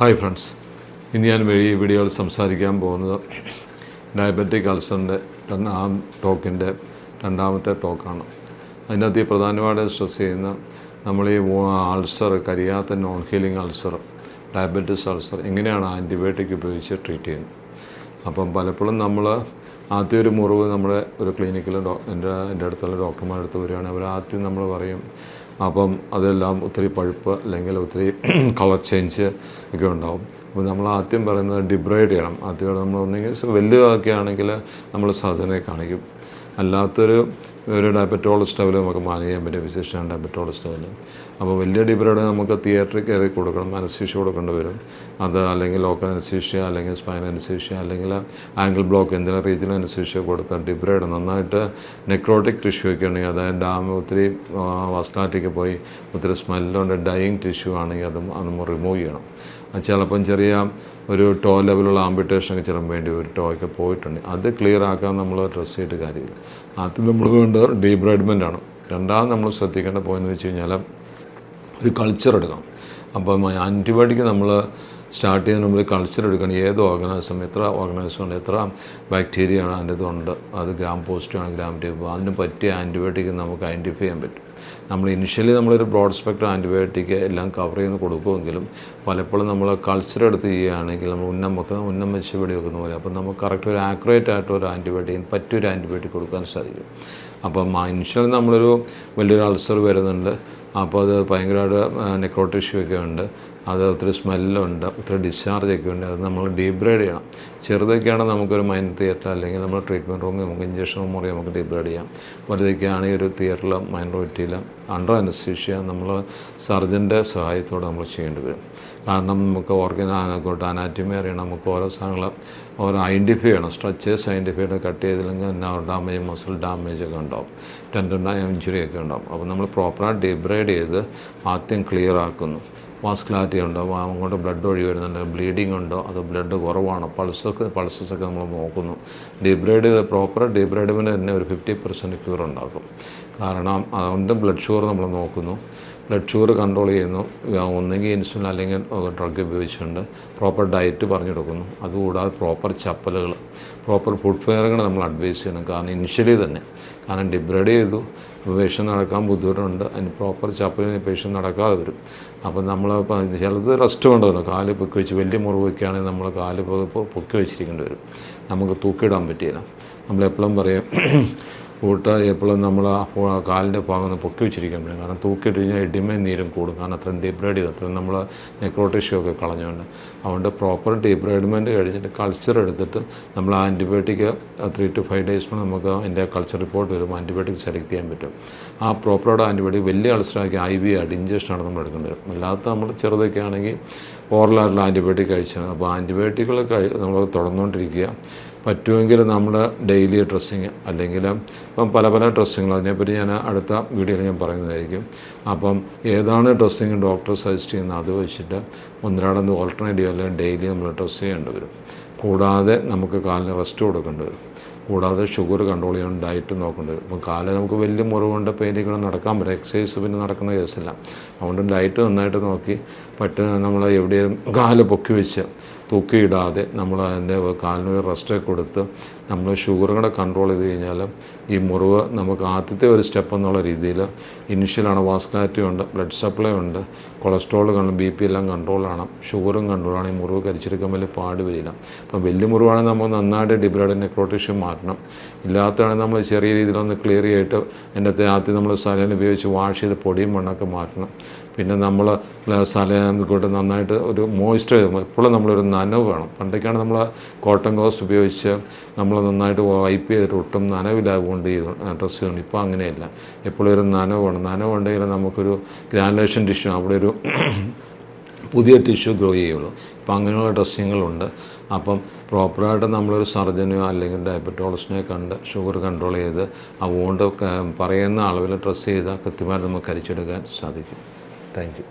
Hi friends, ഇന്ന് ഞാൻ ഈ വീഡിയോയിൽ സംസാരിക്കാൻ പോകുന്നത് ഡയബറ്റിക് അൾസറിൻ്റെ ടോക്കിൻ്റെ രണ്ടാമത്തെ ടോക്കാണ്. അതിനകത്ത് ഈ പ്രധാനമായിട്ട് സ്ട്രെസ് ചെയ്യുന്ന നമ്മൾ ഈ അൾസർ, കരിയാത്ത non healing ulcer, diabetes ulcer എങ്ങനെയാണ് ആൻറ്റിബയോട്ടിക് ഉപയോഗിച്ച് ട്രീറ്റ് ചെയ്യുന്നത്. അപ്പം പലപ്പോഴും നമ്മൾ ആദ്യം ഒരു മുറിവ് നമ്മുടെ ഒരു ക്ലിനിക്കിൽ എൻ്റെ അടുത്തുള്ള ഡോക്ടർമാരുടെ അടുത്ത് വരികയാണെങ്കിൽ അവർ ആദ്യം നമ്മൾ പറയും, അപ്പം അതെല്ലാം ഒത്തിരി പഴുപ്പ് അല്ലെങ്കിൽ ഒത്തിരി കളർ ചേഞ്ച് ഒക്കെ ഉണ്ടാവും. അപ്പോൾ നമ്മൾ ആദ്യം പറയുന്നത് ഡിബ്രൈഡ് ചെയ്യണം. ആദ്യം നമ്മൾ ഒന്നെങ്കിൽ വലുതൊക്കെ ആണെങ്കിൽ നമ്മൾ സർജനെ കാണിക്കും. അല്ലാത്തൊരു ഡയബറ്റോളജിസ്റ്റ് ലെവൽ നമുക്ക് മാനേജ് ചെയ്യാൻ പറ്റും, ഫിസിഷ്യൻ ഡയബറ്റോളജിസ്റ്റ് ലെവൽ. അപ്പോൾ വലിയ ഡിബ്രൈഡ് നമുക്ക് തിയേറ്ററിൽ കയറി കൊടുക്കണം, അനസ്തീഷ്യ കൊടുക്കേണ്ടി വരും. അത് അല്ലെങ്കിൽ ലോക്കൽ അനസ്തീഷ്യ അല്ലെങ്കിൽ സ്പൈനൽ അനസ്തീഷ്യ അല്ലെങ്കിൽ ആംഗിൾ ബ്ലോക്ക് എന്തെങ്കിലും റീജിയണൽ അനസ്തീഷ്യ കൊടുത്താൽ ഡിബ്രൈഡ് നന്നായിട്ട് നെക്രോട്ടിക് ടിഷ്യൂ ഒക്കെ ഉണ്ടെങ്കിൽ, അതായത് ഡാം ഒത്തിരി വാസ്കുലാരിറ്റിക്ക് പോയി ഒത്തിരി സ്മെല്ലുണ്ട്, ഡൈയിങ് ടിഷ്യൂ ആണെങ്കിൽ അത് നമ്മൾ റിമൂവ് ചെയ്യണം. അത് ചിലപ്പം ചെറിയ ഒരു ടോ ലെവലുള്ള ആംബിറ്റേഷനൊക്കെ ചിലപ്പോൾ വേണ്ടി ഒരു ടോ ഒക്കെ പോയിട്ടുണ്ട്. അത് ക്ലിയർ ആക്കാൻ നമ്മൾ ഡ്രസ്സ് ചെയ്തിട്ട് കാര്യമില്ല. ആദ്യം നമ്മൾ വേണ്ടത് ഡീബ്രൈഡ്മെൻ്റ് ആണ്. രണ്ടാമത് നമ്മൾ ശ്രദ്ധിക്കേണ്ട പോയെന്ന് വെച്ച് കഴിഞ്ഞാൽ ഒരു കൾച്ചർ എടുക്കണം. അപ്പം ആൻറ്റിബയോട്ടിക് നമ്മൾ സ്റ്റാർട്ട് ചെയ്യുന്നതിന് മുമ്പ് കൾച്ചർ എടുക്കണം. ഏത് ഓർഗനൈസം, എത്ര ഓർഗനൈസം ഉണ്ട്, എത്ര ബാക്ടീരിയ ആണ് അതിൻ്റെ ഇതുണ്ട്, അത് ഗ്രാം പോസിറ്റീവ് ആണ്, ഗ്രാം നെഗറ്റീവ്, അതിന് പറ്റിയ ആൻറ്റിബയോട്ടിക് നമുക്ക് ഐഡൻറ്റിഫൈ ചെയ്യാൻ പറ്റും. നമ്മൾ ഇനിഷ്യലി നമ്മളൊരു ബ്രോഡ് സ്പെക്ട്രം ആൻറ്റിബയോട്ടിക് എല്ലാം കവർ ചെയ്യുന്ന കൊടുക്കുമെങ്കിലും പലപ്പോഴും നമ്മൾ കൾച്ചർ എടുത്ത് ചെയ്യുകയാണെങ്കിൽ നമ്മൾ ഉന്നം വെച്ച് വെടി വെക്കുന്ന പോലെ, അപ്പം നമുക്ക് കറക്റ്റ് ഒരു ആക്യുറേറ്റ് ആയിട്ടൊരു ആൻറ്റിബയോട്ടിക് പറ്റിയൊരു ആൻറ്റിബയോട്ടിക് കൊടുക്കാൻ സാധിക്കും. അപ്പം ഇനിഷ്യലി നമ്മളൊരു വലിയൊരു അൾസർ വരുന്നുണ്ട്, അപ്പോൾ അത് ഭയങ്കരമായിട്ട് നെക്രോട്ടിക് ടിഷ്യൂ ഒക്കെ ഉണ്ട്, അത് ഒത്തിരി സ്മെല്ലുണ്ട്, ഒത്തിരി ഡിസ്ചാർജൊക്കെ ഉണ്ട്. അത് നമ്മൾ ഡീബ്രൈഡ് ചെയ്യണം. ചെറുതൊക്കെയാണെങ്കിൽ നമുക്കൊരു മൈനർ തിയേറ്റർ അല്ലെങ്കിൽ നമ്മൾ ട്രീറ്റ്മെൻറ്റ് റൂമിൽ നമുക്ക് ഇഞ്ചക്ഷൻ മുറി നമുക്ക് ഡീബ്രൈഡ് ചെയ്യാം. വലുതൊക്കെയാണെങ്കിൽ ഒരു തിയേറ്ററിൽ മൈനോറിറ്റിയിൽ അണ്ടർ അനസ്തീഷ്യ നമ്മൾ സർജൻ്റെ സഹായത്തോടെ നമ്മൾ ചെയ്യേണ്ടി വരും. കാരണം നമുക്ക് അനാറ്റമി അറിയണം, നമുക്ക് ഓരോ സാധനങ്ങൾ ഓരോ ഐഡൻറ്റിഫൈ ചെയ്യണം. സ്ട്രക്ചേഴ്സ് ഐഡൻറ്റിഫൈ ചെയ്ത് കട്ട് ചെയ്തില്ലെങ്കിൽ നർവ് ഡാമേജ്, മസിൽ ഡാമേജ് ഒക്കെ ഉണ്ടാവും, ടെൻഡൻ ഇഞ്ചുറി ഒക്കെ ഉണ്ടാവും. അപ്പോൾ നമ്മൾ പ്രോപ്പറായിട്ട് ഡീബ്രൈഡ് ചെയ്ത് ആദ്യം ക്ലിയർ ആക്കുന്നു. വാസ്കുലാരിറ്റി ഉണ്ടോ, അങ്ങോട്ട് ബ്ലഡ് ഒഴി വരുന്നുണ്ട്, ബ്ലീഡിങ് ഉണ്ടോ, അത് ബ്ലഡ് കുറവാണോ, പൾസസൊക്കെ നമ്മൾ നോക്കുന്നു. ഡീബ്രൈഡ് ചെയ്ത് പ്രോപ്പർ ഡീബ്രൈഡ്മെൻറ്റ് തന്നെ ഒരു 50% ക്യൂർ ഉണ്ടാക്കും. കാരണം അതുകൊണ്ട് ബ്ലഡ് ഷുഗർ നമ്മൾ നോക്കുന്നു, ബ്ലഡ് ഷുഗർ കൺട്രോൾ ചെയ്യുന്നു. ഒന്നെങ്കിൽ ഇൻസുലിൻ അല്ലെങ്കിൽ ഡ്രഗ് ഉപയോഗിച്ചുകൊണ്ട് പ്രോപ്പർ ഡയറ്റ് പറഞ്ഞു കൊടുക്കുന്നു. അതുകൂടാതെ പ്രോപ്പർ ചപ്പലുകൾ, പ്രോപ്പർ ഫുഡ് ഫെയറുകൾ നമ്മൾ അഡ്വൈസ് ചെയ്യണം. കാരണം ഇനിഷ്യലി തന്നെ, കാരണം ഡിബ്രൈഡ് ചെയ്തു, പേഷ്യൻ്റ് നടക്കാൻ ബുദ്ധിമുട്ടുണ്ട്, അതിന് പ്രോപ്പർ ചപ്പലിന് പേഷ്യൻ്റ് നടക്കാതെ വരും. അപ്പം നമ്മൾ ചിലത് റെസ്റ്റ് വേണ്ടതല്ലോ, കാല് പൊക്കി വെച്ച് വലിയ മുറിവൊക്കെയാണെങ്കിൽ നമ്മൾ കാല് പൊക്കി വെച്ചിരിക്കേണ്ടി വരും. നമുക്ക് തൂക്കിയിടാൻ പറ്റിയില്ല. നമ്മളെപ്പോഴും പറയും എപ്പോഴും നമ്മൾ കാലിൻ്റെ ഭാഗം ഒന്ന് പൊക്കി വെച്ചിരിക്കാൻ പറ്റും. കാരണം തൂക്കിയിട്ട് കഴിഞ്ഞാൽ ഇടിമയും നീരും കൂടും. കാരണം അത്രയും ഡീബ്രൈഡ് ചെയ്ത് അത്രയും നമ്മൾ നെക്രോട്ടിഷ്യൂ ഒക്കെ കളഞ്ഞുകൊണ്ട്. അതുകൊണ്ട് പ്രോപ്പർ ഡീബ്രൈഡ്മെൻറ്റ് കഴിഞ്ഞിട്ട് കൾച്ചർ എടുത്തിട്ട് നമ്മൾ ആൻറ്റിബയോട്ടിക് 3 to 5 days നമുക്ക് അതിൻ്റെ കൾച്ചർ റിപ്പോർട്ട് വരും, ആൻറ്റിബയോട്ടിക് സെലക്ട് ചെയ്യാൻ പറ്റും. ആ പ്രോപ്പറായിട്ട് ആൻറ്റിബയോട്ടിക് വലിയ അൾസറാക്കി IV ആയിട്ട് ഇഞ്ചക്ഷനാണ് നമ്മൾ എടുക്കേണ്ടി വരും. അല്ലാത്ത നമ്മൾ ചെറുതൊക്കെ ആണെങ്കിൽ ഓറലായിട്ടുള്ള ആൻറ്റിബയോട്ടിക് കഴിച്ചാൽ. അപ്പോൾ ആൻറ്റിബയോട്ടിക്കുകൾ നമ്മൾ തുടർന്നുകൊണ്ടിരിക്കുക. പറ്റുമെങ്കിൽ നമ്മൾ ഡെയിലി ഡ്രസ്സിങ് അല്ലെങ്കിൽ ഇപ്പം പല ഡ്രസ്സിങ്ങൾ, അതിനെപ്പറ്റി ഞാൻ അടുത്ത വീഡിയോയിൽ ഞാൻ പറയുന്നതായിരിക്കും. അപ്പം ഏതാണ് ഡ്രസ്സിങ് ഡോക്ടർ സജസ്റ്റ് ചെയ്യുന്നത് അത് വെച്ചിട്ട് ഒന്നിരാടൊന്ന് ഓൾട്ടർനേറ്റ് ചെയ്യുക, അല്ലെങ്കിൽ ഡെയിലി നമ്മൾ ഡ്രസ്സ് ചെയ്യേണ്ടി വരും. കൂടാതെ നമുക്ക് കാലിന് റെസ്റ്റ് കൊടുക്കേണ്ടി വരും. കൂടാതെ ഷുഗർ കൺട്രോൾ ചെയ്യാൻ ഡയറ്റ് നോക്കേണ്ടി വരും. അപ്പം കാല് നമുക്ക് വലിയ മുറിവുണ്ട്, പെയിനിൽ നടക്കാൻ പറ്റും, എക്സസൈസ് പിന്നെ നടക്കുന്ന കേസില്ല. അതുകൊണ്ട് ഡയറ്റ് നന്നായിട്ട് നോക്കി നമ്മൾ എവിടെയും കാല് പൊക്കി വെച്ച് തൂക്കിയിടാതെ നമ്മൾ അതിൻ്റെ കാലിന് റെസ്റ്റൊക്കെ കൊടുത്ത് നമ്മൾ ഷുഗറുകളെ കൺട്രോൾ ചെയ്ത് കഴിഞ്ഞാൽ ഈ മുറിവ് നമുക്ക് ആദ്യത്തെ ഒരു സ്റ്റെപ്പ് എന്നുള്ള രീതിയിൽ ഇനിഷ്യലാണ്. വാസ്കുലാരിറ്റി ഉണ്ട്, ബ്ലഡ് സപ്ലൈ ഉണ്ട്, കൊളസ്ട്രോൾ BP എല്ലാം കൺട്രോളാണ്, ഷുഗറും കൺട്രോളാണ്. ഈ മുറിവ് കരിച്ചെടുക്കാൻ വലിയ പാട് വരില്ല. അപ്പം വലിയ മുറിവാണെങ്കിൽ നമുക്ക് നന്നായിട്ട് ഡിബ്രൈഡ് നെക്രോട്ടിഷ്യൂ മാറ്റണം. ഇല്ലാത്തതാണെങ്കിൽ നമ്മൾ ചെറിയ രീതിയിലൊന്ന് ക്ലിയർ ചെയ്തിട്ട് അതിൻ്റെ ആദ്യം നമ്മൾ സലൈൻ ഉപയോഗിച്ച് വാഷ് ചെയ്ത് പൊടിയും മണ്ണൊക്കെ മാറ്റണം. പിന്നെ നമ്മൾ സലൈൻ കൊണ്ട് നന്നായിട്ട് ഒരു മോയ്സ്ചർ, എപ്പോഴും നമ്മളൊരു നനവ് വേണം. പണ്ടൊക്കെയാണ് നമ്മൾ കോട്ടൺ ക്ലോത്ത് ഉപയോഗിച്ച് നമ്മൾ നന്നായിട്ട് വൈപ്പ് ചെയ്തിട്ട് ഒട്ടും നനവില്ലാതെ കൊണ്ട് ചെയ്തു ഡ്രസ്സ് ചെയ്യണം. ഇപ്പോൾ അങ്ങനെയല്ല, എപ്പോഴും ഒരു നനവ് വേണം. നനവുണ്ടെങ്കിൽ നമുക്കൊരു ഗ്രാനുലേഷൻ ടിഷ്യൂ, അവിടെ ഒരു പുതിയ ടിഷ്യൂ ഗ്രോ ചെയ്യുള്ളൂ. ഇപ്പം അങ്ങനെയുള്ള ഡ്രസ്സിങ്ങുകളുണ്ട്. അപ്പം പ്രോപ്പറായിട്ട് നമ്മളൊരു സർജനെയോ അല്ലെങ്കിൽ ഡയബറ്റോളജിസ്റ്റിനെ കണ്ട് ഷുഗർ കൺട്രോൾ ചെയ്ത് ആ വോണ്ട് പറയുന്ന അളവിൽ ഡ്രസ്സ് ചെയ്താൽ കൃത്യമായിട്ട് നമുക്ക് കരിച്ചെടുക്കാൻ സാധിക്കും. Thank you.